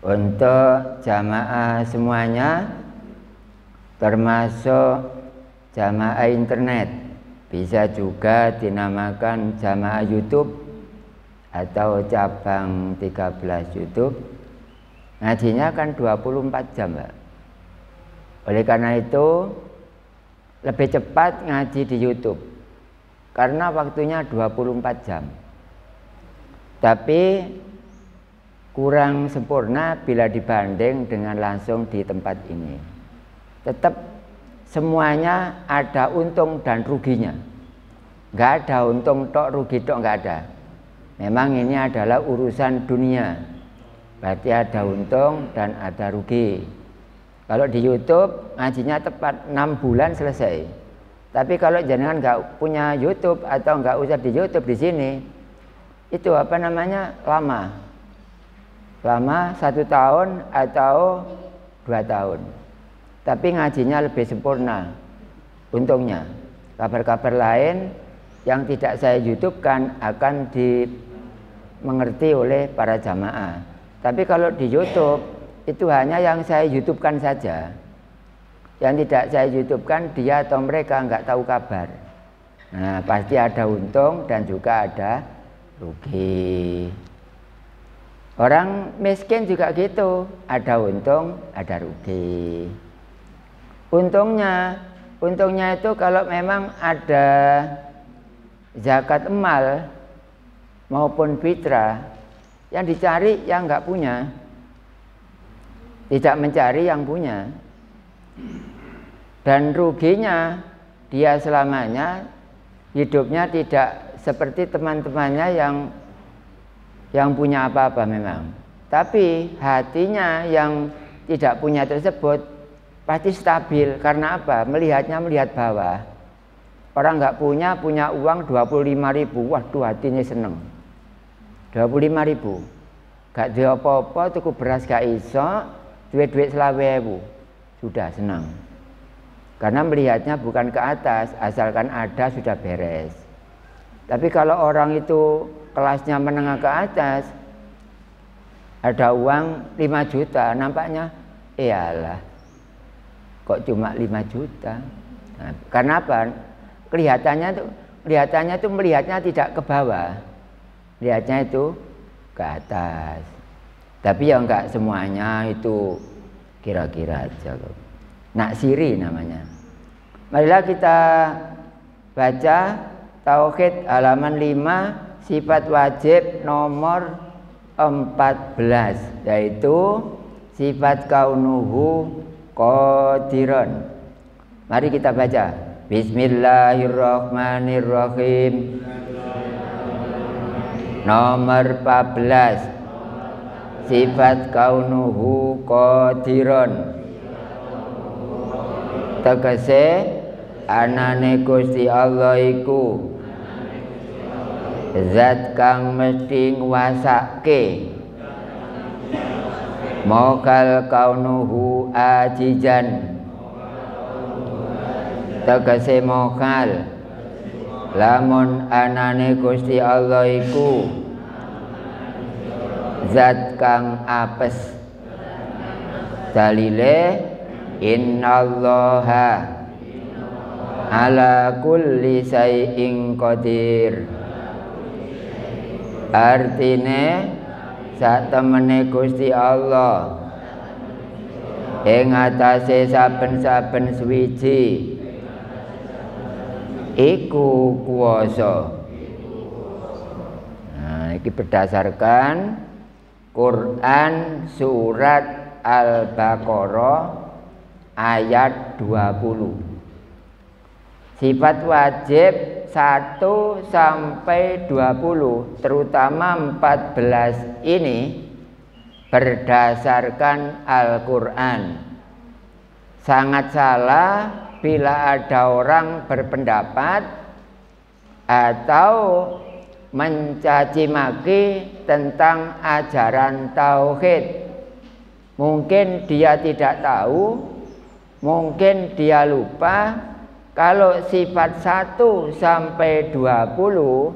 Untuk jamaah semuanya, termasuk jamaah internet, bisa juga dinamakan jamaah YouTube atau cabang 13 YouTube. Ngajinya kan 24 jam, Mbak. Oleh karena itu lebih cepat ngaji di YouTube karena waktunya 24 jam. Tapi kurang sempurna bila dibanding dengan langsung di tempat ini. Tetap semuanya ada untung dan ruginya. Nggak ada untung tok, rugi tok, nggak ada. Memang ini adalah urusan dunia, berarti ada untung dan ada rugi. Kalau di YouTube ngajinya tepat 6 bulan selesai. Tapi kalau jenengan nggak punya YouTube atau nggak usah di YouTube di sini, itu apa namanya, lama 1 tahun atau 2 tahun. Tapi ngajinya lebih sempurna untungnya. Kabar-kabar lain yang tidak saya YouTube-kan akan dimengerti oleh para jamaah. Tapi kalau di YouTube itu hanya yang saya YouTube-kan saja. Yang tidak saya YouTube-kan dia atau mereka nggak tahu kabar. Nah, pasti ada untung dan juga ada rugi. Orang miskin juga gitu, ada untung, ada rugi. Untungnya itu kalau memang ada zakat emal maupun fitrah, yang dicari yang nggak punya, tidak mencari yang punya. Dan ruginya dia selamanya hidupnya tidak seperti teman-temannya yang punya apa-apa memang. Tapi hatinya yang tidak punya tersebut pasti stabil. Karena apa? Melihat bawah. Orang nggak punya uang 25.000, waduh hatinya seneng. 25.000, gak ada apa-apa, tuku beras gak iso, duit 20.000, sudah senang. Karena melihatnya bukan ke atas, asalkan ada sudah beres. Tapi kalau orang itu kelasnya menengah ke atas, ada uang 5 juta, nampaknya iyalah kok cuma 5 juta. Nah, karena apa? Kelihatannya itu melihatnya tidak ke bawah, lihatnya itu ke atas. Tapi ya enggak semuanya itu kira-kira aja loh. Naksiri namanya. Marilah kita baca Tauhid halaman 5, sifat wajib nomor 14, yaitu sifat kaunuhu qadiran. Mari kita baca. Bismillahirrahmanirrahim. Nomor 14, sifat kaunuhu qadiran. Tegese anane Gusti Allah iku zat kang mesti nguwasake. Mokal kaunuhu ajijan. Tegese mokal lamun anane Gusti Allah iku zat kang apes. Dalile innallaha ala kulli syai'in qadir. Artine satemene Gusti Allah ing atase saben-saben suwiji iku kuwasa. Nah, iki berdasarkan Quran surat Al-Baqarah ayat 20. Sifat wajib 1 sampai 20, terutama 14 ini berdasarkan Al-Quran. Sangat salah bila ada orang berpendapat atau mencaci maki tentang ajaran tauhid. Mungkin dia tidak tahu, mungkin dia lupa kalau sifat 1 sampai 20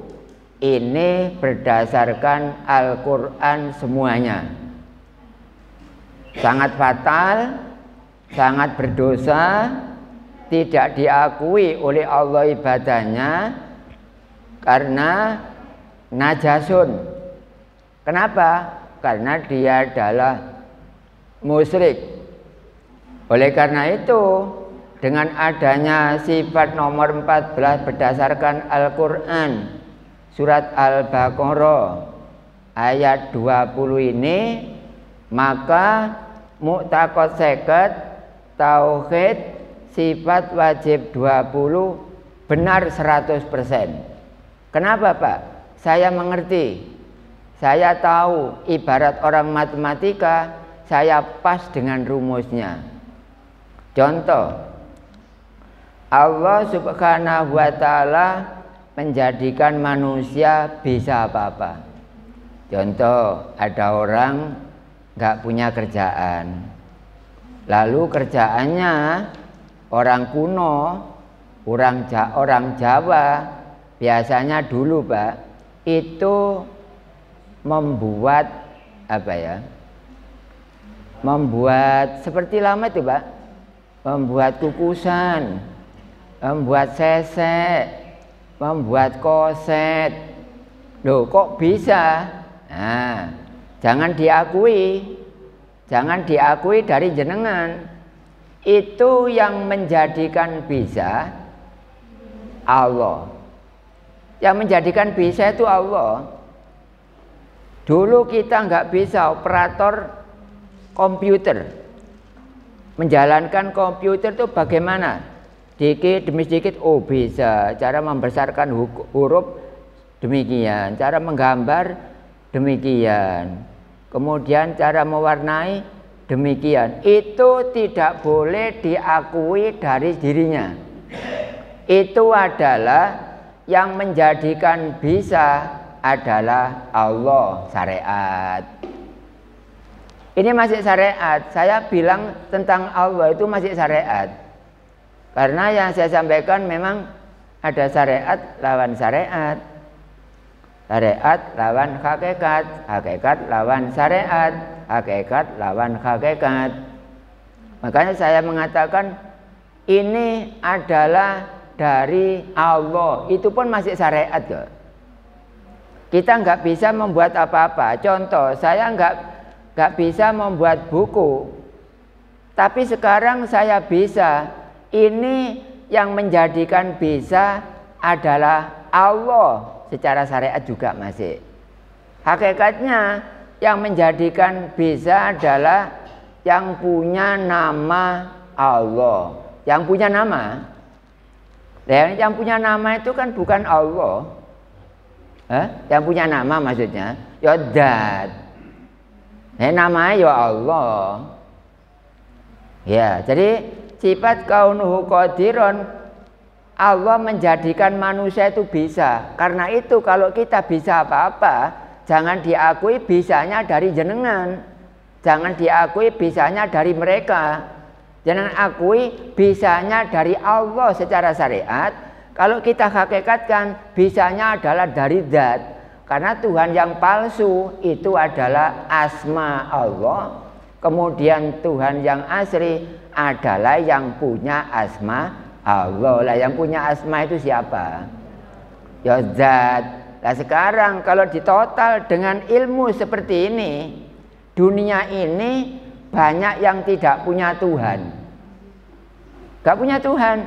ini berdasarkan Al-Quran semuanya. sangat fatal, sangat berdosa, tidak diakui oleh Allah ibadahnya karena najasun. Kenapa? Karena dia adalah musyrik. Oleh karena itu, dengan adanya sifat nomor 14 berdasarkan Al-Quran surat Al-Baqarah ayat 20 ini, maka mu'taqad 50, tauhid sifat wajib 20 benar 100%. Kenapa Pak? Saya mengerti, saya tahu, ibarat orang matematika, saya pas dengan rumusnya. Contoh, Allah Subhanahu wa ta'ala menjadikan manusia bisa apa-apa. Contoh, ada orang nggak punya kerjaan, lalu kerjaannya orang kuno, orang Jawa biasanya dulu Pak, itu membuat apa ya? Membuat seperti lama itu Pak, membuat kukusan, membuat sesek, membuat koset. Loh kok bisa? Nah, jangan diakui dari jenengan. Itu yang menjadikan bisa Allah. Yang menjadikan bisa itu Allah. Dulu kita nggak bisa operator komputer. Menjalankan komputer itu bagaimana? Sedikit demi sedikit, oh bisa. Cara membesarkan huruf demikian, cara menggambar demikian, kemudian cara mewarnai demikian. Itu tidak boleh diakui dari dirinya. Itu adalah yang menjadikan bisa adalah Allah, syariat. Ini masih syariat. Saya bilang tentang Allah itu masih syariat. Karena yang saya sampaikan memang ada syariat lawan syariat. Syariat lawan hakikat, hakikat lawan syariat, hakikat lawan hakikat. Makanya saya mengatakan ini adalah dari Allah. Itu pun masih syariat kok. Kita nggak bisa membuat apa-apa. Contoh, saya nggak bisa membuat buku, tapi sekarang saya bisa. Ini yang menjadikan bisa adalah Allah. Secara syariat juga masih. Hakikatnya yang menjadikan bisa adalah yang punya nama Allah. Yang punya nama. Yang punya nama itu kan bukan Allah. Yang punya nama maksudnya ya Dat. Namanya ya Allah. Ya, jadi sifat kaunuhu qadiron, Allah menjadikan manusia itu bisa. Karena itu kalau kita bisa apa-apa, jangan diakui bisanya dari jenengan. Jangan diakui bisanya dari mereka. Jangan akui bisanya dari Allah secara syariat. Kalau kita hakikatkan bisanya adalah dari zat. Karena Tuhan yang palsu itu adalah asma Allah. Kemudian Tuhan yang asli adalah yang punya asma Allah. Lah yang punya asma itu siapa? Ya zat. Nah sekarang kalau ditotal dengan ilmu seperti ini, dunia ini banyak yang tidak punya Tuhan. Gak punya Tuhan.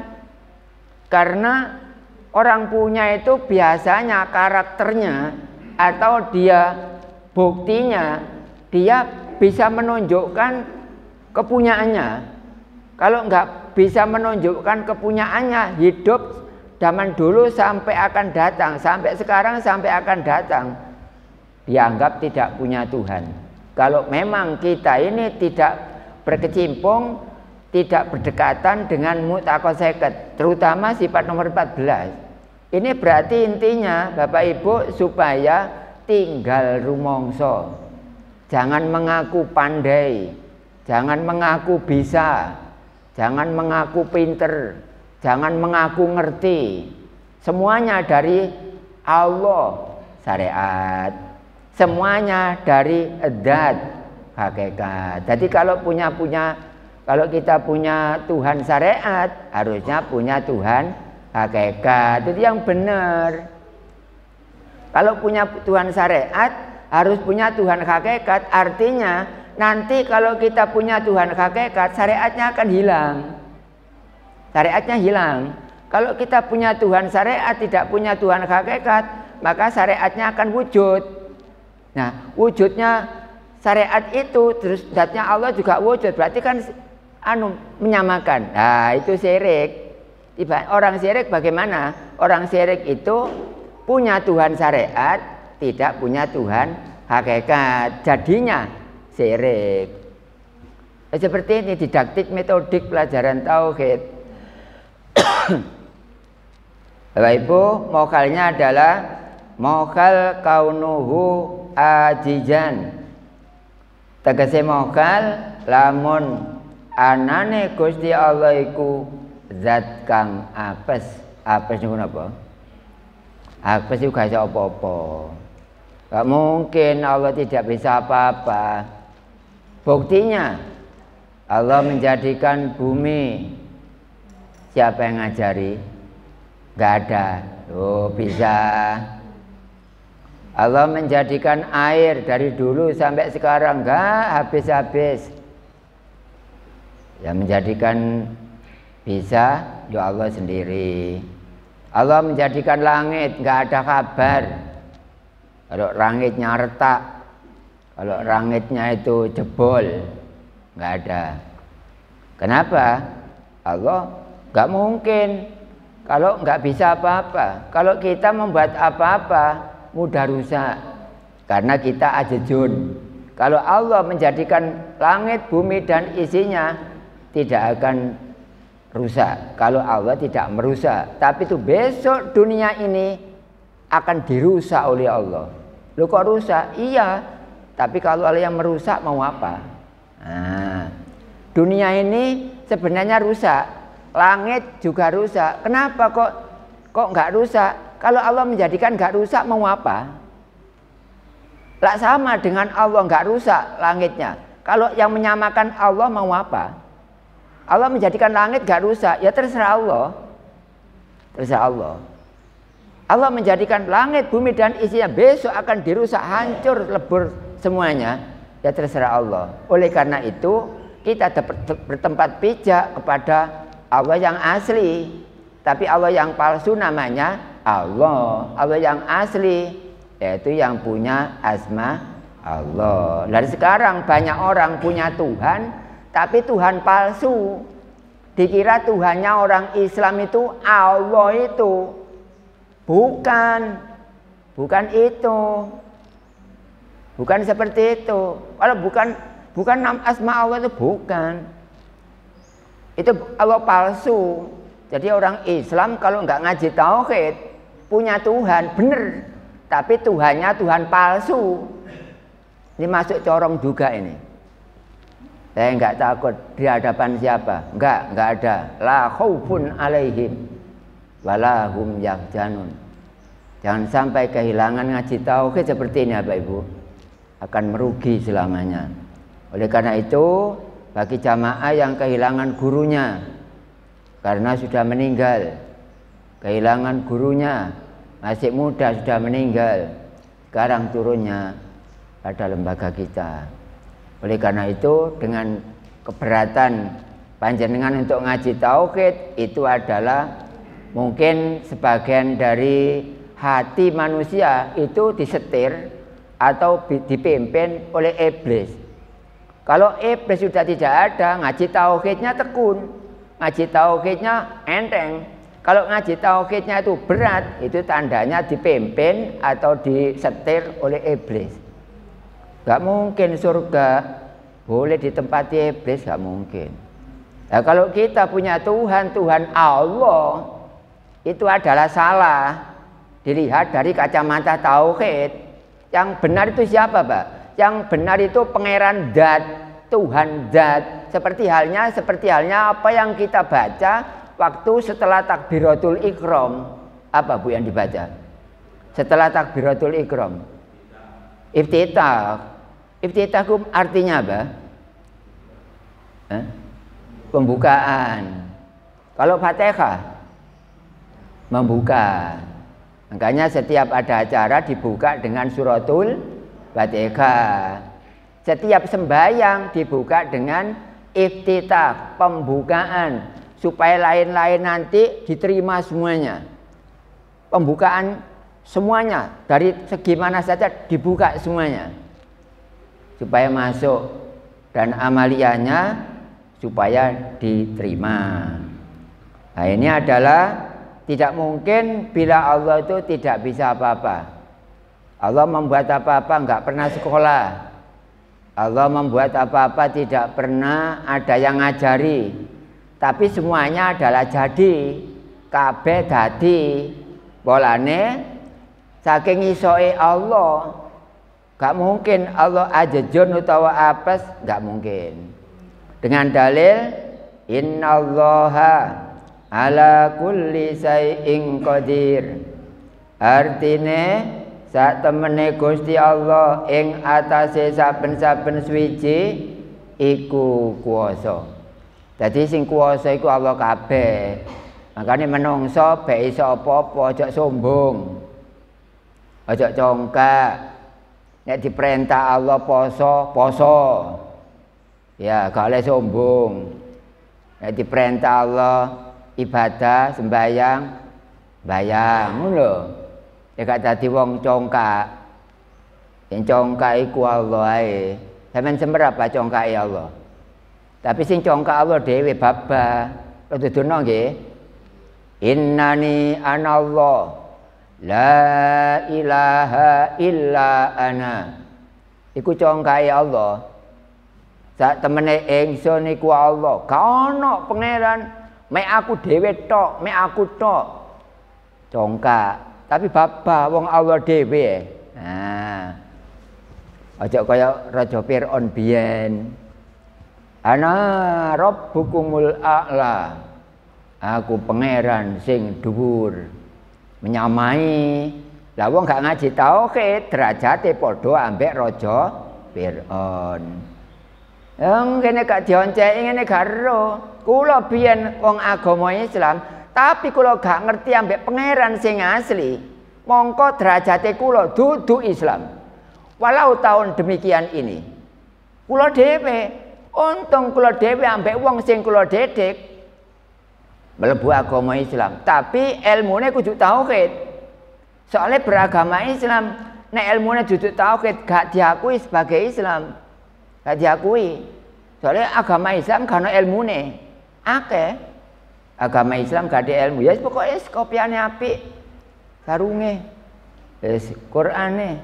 Karena orang punya itu biasanya karakternya atau dia buktinya dia bisa menunjukkan kepunyaannya. Kalau nggak bisa menunjukkan kepunyaannya, hidup zaman dulu sampai akan datang, sampai sekarang sampai akan datang, dianggap tidak punya Tuhan. Kalau memang kita ini tidak berkecimpung, tidak berdekatan dengan mu'taqad 50, terutama sifat nomor 14. Ini berarti intinya Bapak Ibu supaya tinggal rumongso. Jangan mengaku pandai, jangan mengaku bisa, jangan mengaku pinter, jangan mengaku ngerti. Semuanya dari Allah, syariat. Semuanya dari zat, hakikat. Jadi kalau kita punya Tuhan syariat, harusnya punya Tuhan hakikat. Itu yang benar. Kalau punya Tuhan syariat, harus punya Tuhan hakikat. Artinya nanti kalau kita punya Tuhan hakikat, syariatnya akan hilang. Syariatnya hilang. Kalau kita punya Tuhan syariat, tidak punya Tuhan hakikat, maka syariatnya akan wujud. Nah, wujudnya syariat itu, terus zatnya Allah juga wujud. Berarti kan menyamakan. Nah, itu syirik. Orang syirik bagaimana? Orang syirik itu punya Tuhan syariat, tidak punya Tuhan hakikat. Jadinya syirik. Seperti ini didaktik metodik pelajaran tauhid. Bapak Ibu, mokhalnya adalah mokhal kaunuhu ajijan. Tegese mokhal lamun anane Gusti Allah iku zat kang apes. Apes niku napa? Apes iku gak iso apa-apa. Gak mungkin Allah tidak bisa apa-apa. Buktinya Allah menjadikan bumi. Siapa yang ngajari? Gak ada. Oh, bisa. Allah menjadikan air dari dulu sampai sekarang gak habis-habis. Yang menjadikan bisa ya Allah sendiri. Allah menjadikan langit gak ada kabar. Kalau langitnya retak, kalau langitnya itu jebol, gak ada. Kenapa? Allah gak mungkin. Kalau nggak bisa apa-apa, kalau kita membuat apa-apa mudah rusak karena kita ajejun. Kalau Allah menjadikan langit, bumi dan isinya tidak akan rusak kalau Allah tidak merusak. Tapi itu besok dunia ini akan dirusak oleh Allah. Loh kok rusak? Iya, tapi kalau Allah yang merusak mau apa? Nah, dunia ini sebenarnya rusak. Langit juga rusak. Kenapa kok nggak rusak? Kalau Allah menjadikan nggak rusak mau apa? Lah sama dengan Allah nggak rusak langitnya. Kalau yang menyamakan Allah mau apa? Allah menjadikan langit nggak rusak, ya terserah Allah. Terserah Allah. Allah menjadikan langit, bumi dan isinya besok akan dirusak, hancur, lebur semuanya. Ya terserah Allah. Oleh karena itu kita bertempat pijak kepada Allah yang asli, tapi Allah yang palsu namanya Allah. Allah yang asli yaitu yang punya asma Allah. Dan sekarang banyak orang punya Tuhan, tapi Tuhan palsu. Dikira Tuhannya orang Islam itu Allah itu. Bukan itu. Bukan seperti itu. Kalau bukan asma Allah itu bukan. Itu Allah palsu. Jadi orang Islam kalau nggak ngaji tauhid punya Tuhan bener, tapi Tuhannya Tuhan palsu. Ini masuk corong juga ini. Saya nggak takut di hadapan siapa? Nggak ada. La khaufun alaihim wala hum yahzanun. Jangan sampai kehilangan ngaji tauhid seperti ini Bapak Ibu. Akan merugi selamanya. Oleh karena itu bagi jamaah yang kehilangan gurunya karena sudah meninggal, kehilangan gurunya masih muda sudah meninggal, sekarang turunnya pada lembaga kita. Oleh karena itu dengan keberatan panjenengan untuk ngaji tauhid itu adalah mungkin sebagian dari hati manusia itu disetir atau dipimpin oleh iblis. Kalau iblis sudah tidak ada, ngaji tauhidnya tekun, ngaji tauhidnya enteng. Kalau ngaji tauhidnya itu berat, itu tandanya dipimpin atau disetir oleh iblis. Gak mungkin surga boleh ditempati iblis, gak mungkin. Nah, kalau kita punya Tuhan, Tuhan Allah, itu adalah salah. Dilihat dari kacamata tauhid. Yang benar itu siapa, Pak? Yang benar itu pangeran zat, Tuhan zat. Seperti halnya apa yang kita baca waktu setelah takbiratul ikram. Apa Bu yang dibaca? Setelah takbiratul ikram. Iftitah. Iftitah artinya apa? Pembukaan. Kalau Fatihah membuka. Makanya setiap ada acara dibuka dengan suratul Fatihah. Setiap sembahyang dibuka dengan iftitah, pembukaan, supaya lain-lain nanti diterima semuanya. Pembukaan semuanya dari segi mana saja dibuka semuanya, supaya masuk dan amaliyahnya supaya diterima. Nah, ini adalah tidak mungkin bila Allah itu tidak bisa apa-apa. Allah membuat apa-apa enggak pernah sekolah. Allah membuat apa-apa tidak pernah ada yang ngajari. Tapi semuanya adalah jadi. Kabeh dadi. Polane saking isoe Allah. Enggak mungkin Allah ajejun utawa apes, enggak mungkin. Dengan dalil innallaha ala kulli syai'in qadir. Artine sak temene Gusti Allah ing atase saben-saben suwiji iku kuwasa. Dadi sing kuwasa iku Allah kabeh. Makane menungso bek iso apa-apa aja sombong. Aja congkak. Nek diperintah Allah poso, poso. Ya, gak oleh sombong. Nek diperintah Allah ibadah, sembahyang, bayang, ngono. Ya gak dadi wong congkak. Sing congkak iku Allah ae. Sampeyan semerap congkake Allah. Tapi sing congkak Allah dhewe babah. Dudono nggih. Innani anallah la ilaha illa ana. Iku congkake Allah. Sak temene ingsun iku Allah. Gak ono pangeran mek aku dhewe tok, mek aku tok. Congkak. Tapi babah wong Allah dhewe. Nah. Aja kaya Raja Fir'aun biyen. Ana rabbukumul a'la. Aku pangeran sing dhuwur. Menyamai. Lah wong gak ngaji tauhid, derajate padha ambek Raja Fir'aun. Yang kene gak dionceki ngene gak ero. Kula biyen wong agama Islam, tapi kula gak ngerti ambek pangeran sing asli. Mongko derajate kula dudu Islam. Walau tahun demikian ini. Kula dhewe, untung kula dhewe ambek wong sing kula didik mlebu agama Islam, tapi ilmune kudu tauhid. Soalnya beragama Islam, nek ilmune dudu tauhid gak diakui sebagai Islam. Gak diakui. Soalnya agama Islam gak ana ilmune. Akeh agama Islam gak ada ilmu. Ya pokoknya kopiane apik. Sarunge. Wis Qur'ane.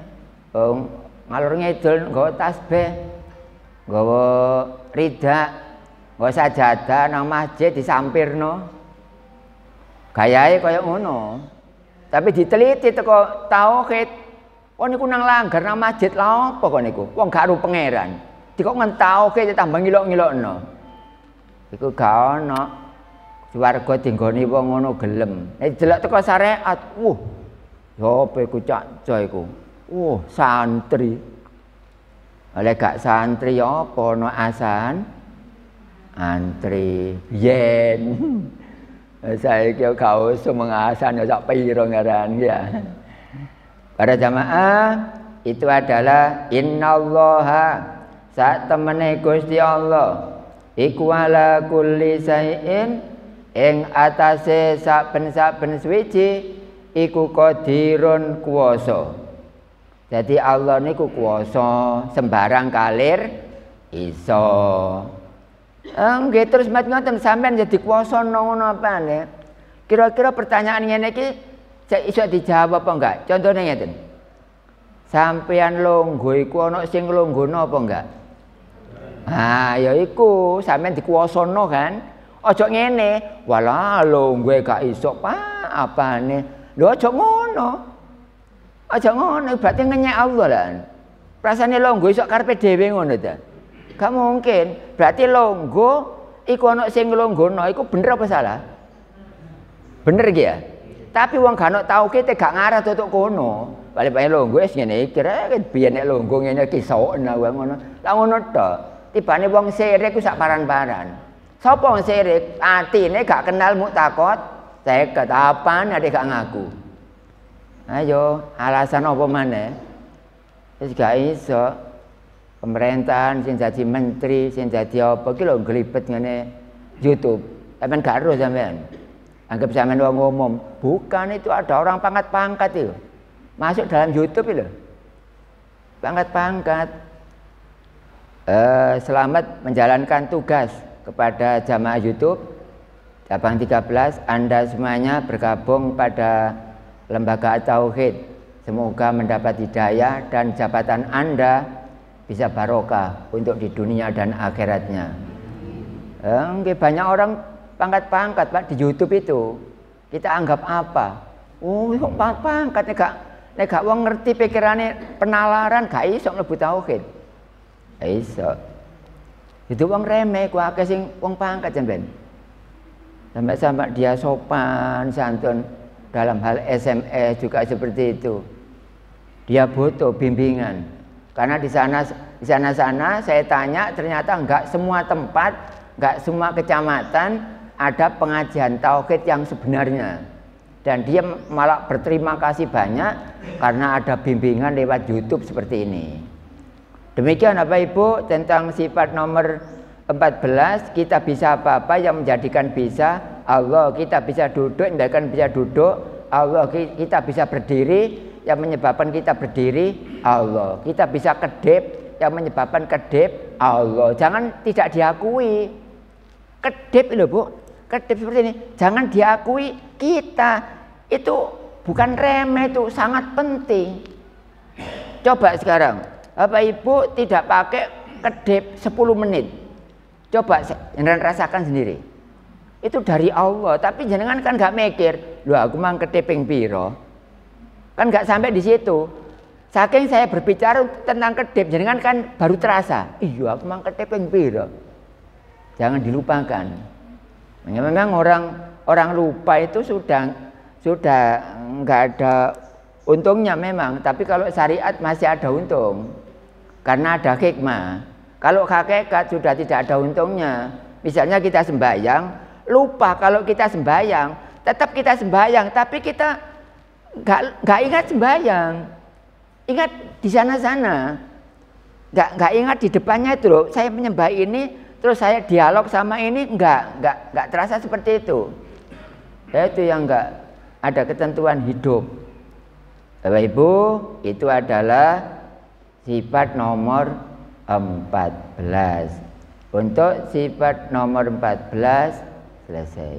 Ngalor ngidul nggawa tasbih. Nggawa rida, nggawa sajadah nang masjid disampirno. Gayahe kaya ngono. Tapi diteliti teko tauhid. Oh niku nang langgar nang masjid lha apa kok niku? Wong gak ru pangeran. Dikok ngentauke tambah ngilok-ngilokno. Iku gak ono. Swarga dinggoni wong ngono gelem. Nek delok teko syariat, sapa iku cak iku? Santri. Oleh gak santri apa ono asan? Antri yen. Saiki gak usah mengasan sak piro ngaran ya. Para jamaah, itu adalah innallaha sak temene Gusti Allah iku ala kulli syai'in ing atase saben-saben suwiji iku qadirun kuwasa. Jadi Allah niku kuwasa sembarang kalir iso. Nggih terus mat ngoten sampean jadi kuwasa ngono apane? Kira-kira pertanyaan ngene iki iso dijawab apa enggak? Contohnya ngeten. Sampean longgo iku ana sing longgono apa enggak? Ya iku sampean dikuwasana kan. Aja ngene, walah longgo gak iso apane. Lho aja ngono. Aja ngono berarti ngenyek Allah lah. Rasane longgo iso karepe dhewe ngono ta. Gak mungkin. Berarti longgo iku ana sing nglonggono iku bener apa salah? Bener iki ya. Tapi wong gak ono tauhid gak ngarah tutuk kono. Bali-bali longgo wis ngene iki rek biyen nek longgo ngene iki sokna wae ngono. Lah ngono tok. Tibane wong sirik ku sak paran-paran. Sapa wong sirik? Atine gak kenal muktakot, seket apane ade gak ngaku. Ayo, alasan apa maneh? Wis gak iso. Pemerintahan sing dadi menteri, sing dadi apa ki lho glibet ngene YouTube. Sampeyan gak ero sampeyan. Anggap sampeyan wong umum. Bukan, itu ada orang pangkat-pangkat itu. Masuk dalam YouTube itu. Pangkat-pangkat. Selamat menjalankan tugas kepada jamaah YouTube cabang 13. Anda semuanya bergabung pada lembaga Tauhid. Semoga mendapat hidayah dan jabatan Anda bisa barokah untuk di dunia dan akhiratnya. Banyak orang pangkat-pangkat Pak di YouTube itu. Kita anggap apa? Oh, kok pangkat nek gak wong ngerti pikirane penalaran gak iso mlebu tauhid. Gak iso. Itu wong remeh ku akeh sing wong pangkat sampean. Sampai dia sopan santun dalam hal SMS juga seperti itu. Dia butuh bimbingan. Karena di sana saya tanya ternyata enggak semua tempat, enggak semua kecamatan ada pengajian tauhid yang sebenarnya. Dan dia malah berterima kasih banyak karena ada bimbingan lewat YouTube seperti ini. Demikian Bapak Ibu tentang sifat nomor 14, kita bisa apa-apa yang menjadikan bisa Allah, kita bisa duduk menjadikan bisa duduk Allah, kita bisa berdiri yang menyebabkan kita berdiri Allah, kita bisa kedip yang menyebabkan kedip Allah. Jangan tidak diakui kedip loh Bu, kedip seperti ini jangan diakui. Kita itu bukan remeh, itu sangat penting. Coba sekarang Bapak Ibu tidak pakai kedip 10 menit, coba jenengan rasakan sendiri, itu dari Allah. Tapi jenengan kan gak mikir, loh aku mang kedip ping piro, kan gak sampai di situ. Saking saya berbicara tentang kedip, jenengan kan baru terasa, iya aku mang kedip ping piro. Jangan dilupakan. Memang orang lupa itu sudah nggak ada untungnya memang, tapi kalau syariat masih ada untung karena ada hikmah. Kalau hakikat sudah tidak ada untungnya. Misalnya kita sembahyang, lupa kalau kita sembahyang, tetap kita sembahyang, tapi kita nggak ingat sembahyang, ingat di sana-sana, nggak ingat di depannya itu loh. Saya menyembah ini, terus saya dialog sama ini, nggak terasa seperti itu. Itu yang nggak ada ketentuan hidup. Bapak Ibu, itu adalah sifat nomor 14. Untuk sifat nomor 14 selesai.